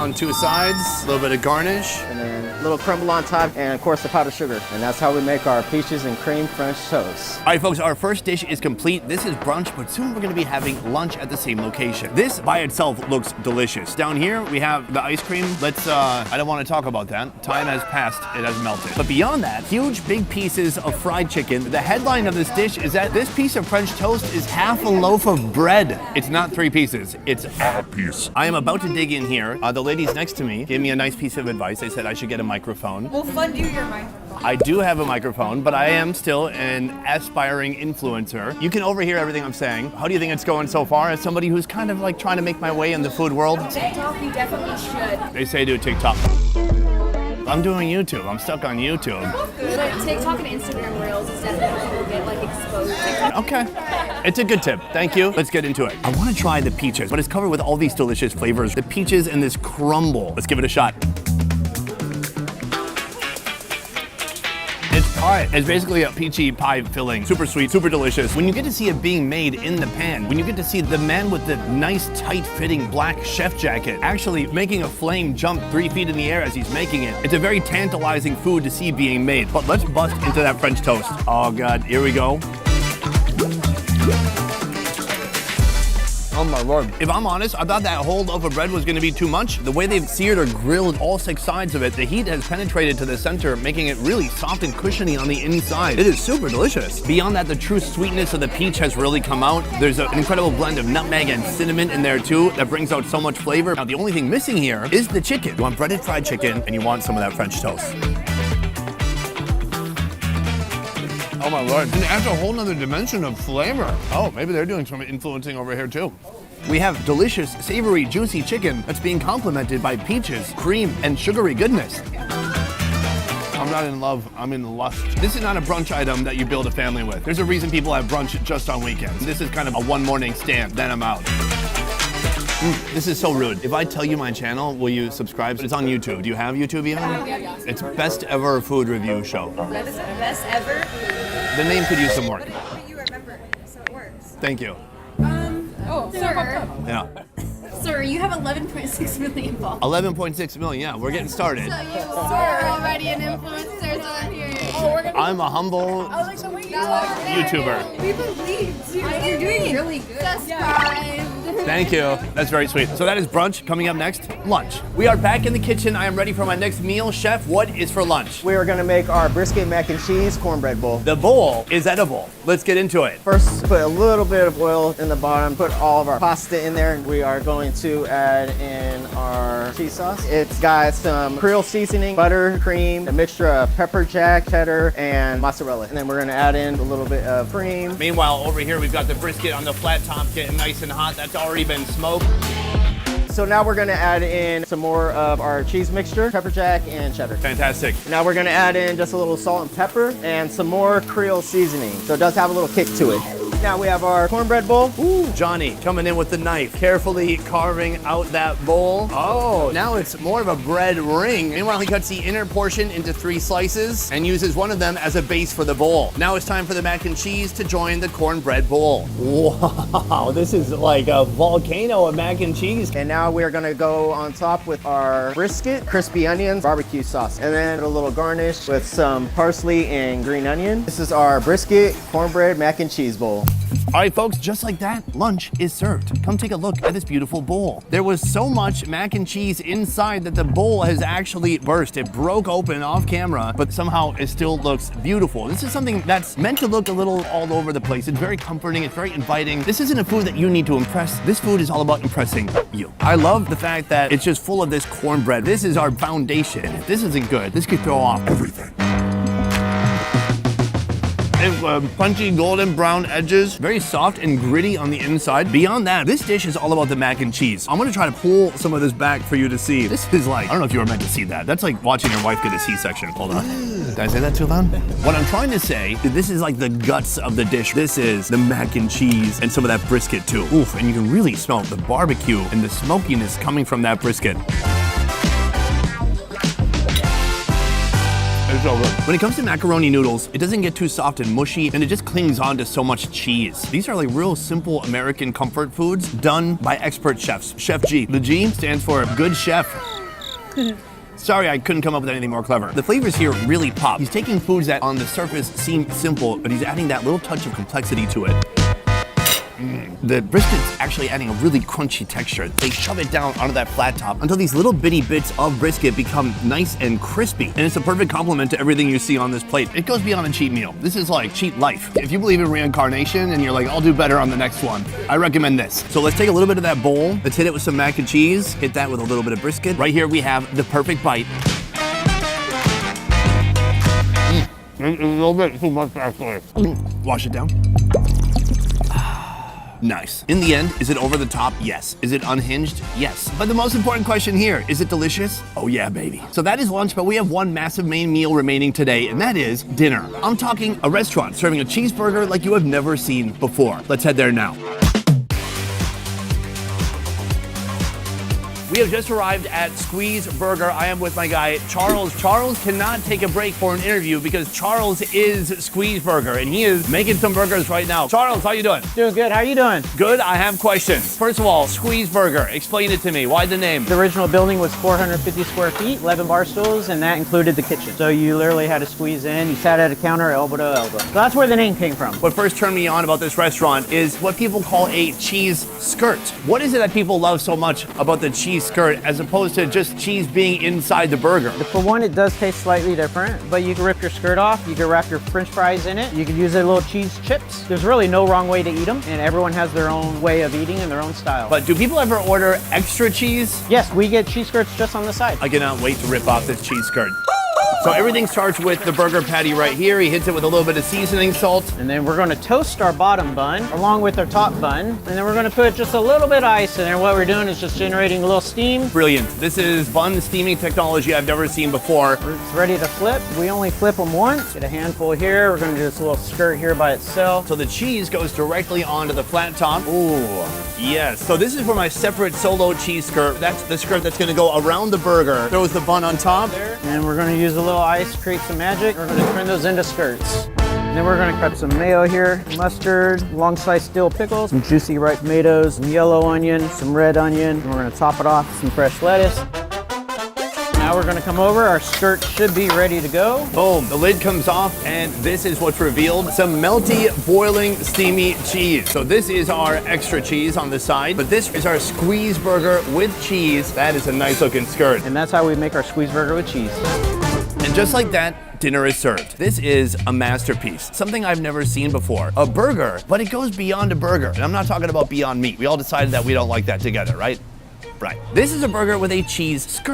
on two sides, a little bit of garnish. And then a little crumble on top, and of course the powdered sugar. And that's how we make our peaches and cream French toast. All right, folks, our first dish is complete. This is brunch, but soon we're gonna be having lunch at the same location. This by itself looks delicious. Down here, we have the ice cream. I don't wanna talk about that. Time has passed, it has melted. But beyond that, huge big pieces of fried chicken. The headline of this dish is that this piece of French toast is half a loaf of bread. It's not 3 pieces, it's a piece. I am about to dig in here. The ladies next to me gave me a nice piece of advice. They said I should get a microphone. We'll fund you your microphone. I do have a microphone, but I am still an aspiring influencer. You can overhear everything I'm saying. How do you think it's going so far as somebody who's kind of like trying to make my way in the food world? TikTok, you definitely should. They say do TikTok. I'm doing YouTube. I'm stuck on YouTube. But TikTok and Instagram Reels is definitely where people get like exposed. TikTok. Okay. It's a good tip. Thank you. Let's get into it. I want to try the peaches, but it's covered with all these delicious flavors. The peaches and this crumble. Let's give it a shot. It's pie. It's basically a peachy pie filling. Super sweet, super delicious. When you get to see it being made in the pan, when you get to see the man with the nice, tight-fitting black chef jacket actually making a flame jump 3 feet in the air as he's making it, it's a very tantalizing food to see being made. But let's bust into that French toast. Oh God, here we go. Oh my Lord. If I'm honest, I thought that whole loaf of bread was gonna be too much. The way they've seared or grilled all 6 sides of it, the heat has penetrated to the center, making it really soft and cushiony on the inside. It is super delicious. Beyond that, the true sweetness of the peach has really come out. There's an incredible blend of nutmeg and cinnamon in there too that brings out so much flavor. Now, the only thing missing here is the chicken. You want breaded fried chicken and you want some of that French toast. Oh my Lord, and it adds a whole nother dimension of flavor. Oh, maybe they're doing some influencing over here too. We have delicious, savory, juicy chicken that's being complemented by peaches, cream, and sugary goodness. I'm not in love, I'm in lust. This is not a brunch item that you build a family with. There's a reason people have brunch just on weekends. This is kind of a one morning stand, then I'm out. This is so rude. If I tell you my channel, will you subscribe? It's on YouTube. Do you have YouTube even? Yeah. It's best ever food review show. That is the best ever. The name could use some work. But you remember it, so it works. Thank you. Sir, Yeah. sir, you have 11.6 million followers. 11.6 million, yeah, we're getting started. So you are already an influencer, so I'm here. Oh, we're gonna I'm a humble YouTuber. We believe, dude. You're doing really good. Subscribe. Thank you. That's very sweet. So that is brunch. Coming up next, lunch. We are back in the kitchen. I am ready for my next meal. Chef, what is for lunch? We are gonna make our brisket mac and cheese cornbread bowl. The bowl is edible. Let's get into it. First, put a little bit of oil in the bottom, put all of our pasta in there. We are going to add in our cheese sauce. It's got some Creole seasoning, butter, cream, a mixture of pepper jack, cheddar, and mozzarella. And then we're gonna add in a little bit of cream. Meanwhile, over here, we've got the brisket on the flat top getting nice and hot. That's already been smoked. So now we're gonna add in some more of our cheese mixture, pepper jack and cheddar. Fantastic. Now we're gonna add in just a little salt and pepper and some more Creole seasoning. So it does have a little kick to it. Now we have our cornbread bowl. Ooh, Johnny coming in with the knife, carefully carving out that bowl. Oh, now it's more of a bread ring. Meanwhile, he cuts the inner portion into 3 slices and uses one of them as a base for the bowl. Now it's time for the mac and cheese to join the cornbread bowl. Wow, this is like a volcano of mac and cheese. And now we're gonna go on top with our brisket, crispy onions, barbecue sauce, and then a little garnish with some parsley and green onion. This is our brisket, cornbread, mac and cheese bowl. All right, folks, just like that, lunch is served. Come take a look at this beautiful bowl. There was so much mac and cheese inside that the bowl has actually burst. It broke open off camera, but somehow it still looks beautiful. This is something that's meant to look a little all over the place. It's very comforting, it's very inviting. This isn't a food that you need to impress. This food is all about impressing you. I love the fact that it's just full of this cornbread. This is our foundation. If this isn't good, this could throw off everything. Punchy golden brown edges, very soft and gritty on the inside. Beyond that, this dish is all about the mac and cheese. I'm gonna try to pull some of this back for you to see. This is like, I don't know if you were meant to see that. That's like watching your wife get a C-section. Hold on. Did I say that too loud? What I'm trying to say, this is like the guts of the dish. This is the mac and cheese and some of that brisket too. Oof, and you can really smell the barbecue and the smokiness coming from that brisket. It's so good. When it comes to macaroni noodles, it doesn't get too soft and mushy, and it just clings on to so much cheese. These are like real simple American comfort foods done by expert chefs. Chef G. The G stands for good chef. Sorry, I couldn't come up with anything more clever. The flavors here really pop. He's taking foods that on the surface seem simple, but he's adding that little touch of complexity to it. The brisket's actually adding a really crunchy texture. They shove it down onto that flat top until these little bitty bits of brisket become nice and crispy. And it's a perfect complement to everything you see on this plate. It goes beyond a cheat meal. This is like cheat life. If you believe in reincarnation and you're like, I'll do better on the next one, I recommend this. So let's take a little bit of that bowl. Let's hit it with some mac and cheese. Hit that with a little bit of brisket. Right here we have the perfect bite. A little bit too much actually. Wash it down. Nice. In the end, is it over the top? Yes. Is it unhinged? Yes. But the most important question here, is it delicious? Oh yeah, baby. So that is lunch, but we have one massive main meal remaining today, and that is dinner. I'm talking a restaurant serving a cheeseburger like you have never seen before. Let's head there now. We have just arrived at Squeeze Burger. I am with my guy, Charles. Charles cannot take a break for an interview because Charles is Squeeze Burger, and he is making some burgers right now. Charles, how you doing? Doing good. How you doing? Good. I have questions. First of all, Squeeze Burger. Explain it to me. Why the name? The original building was 450 square feet, 11 bar stools, and that included the kitchen. So you literally had to squeeze in. You sat at a counter, elbow to elbow. So that's where the name came from. What first turned me on about this restaurant is what people call a cheese skirt. What is it that people love so much about the cheese skirt as opposed to just cheese being inside the burger? For one, it does taste slightly different, but you can rip your skirt off, you can wrap your french fries in it, you can use their little cheese chips. There's really no wrong way to eat them, and everyone has their own way of eating and their own style. But do people ever order extra cheese? Yes, we get cheese skirts just on the side. I cannot wait to rip off this cheese skirt. So everything starts with the burger patty right here. He hits it with a little bit of seasoning salt. And then we're gonna toast our bottom bun along with our top bun. And then we're gonna put just a little bit of ice in there. What we're doing is just generating a little steam. Brilliant. This is bun steaming technology I've never seen before. It's ready to flip. We only flip them once. Get a handful here. We're gonna do this little skirt here by itself. So the cheese goes directly onto the flat top. Ooh, yes. So this is for my separate solo cheese skirt. That's the skirt that's gonna go around the burger. Throws the bun on top. And we're gonna use a little ice, create some magic. We're gonna turn those into skirts. And then we're gonna cut some mayo here, mustard, long sliced dill pickles, some juicy ripe tomatoes, some yellow onion, some red onion. And we're gonna top it off with some fresh lettuce. Now we're gonna come over. Our skirt should be ready to go. Boom, the lid comes off, and this is what's revealed. Some melty, boiling, steamy cheese. So this is our extra cheese on the side, but this is our Squeeze Burger with cheese. That is a nice looking skirt. And that's how we make our squeeze burger with cheese. And just like that, dinner is served. This is a masterpiece, something I've never seen before. A burger, but it goes beyond a burger. And I'm not talking about Beyond Meat. We all decided that we don't like that together, right? Right. This is a burger with a cheese skirt.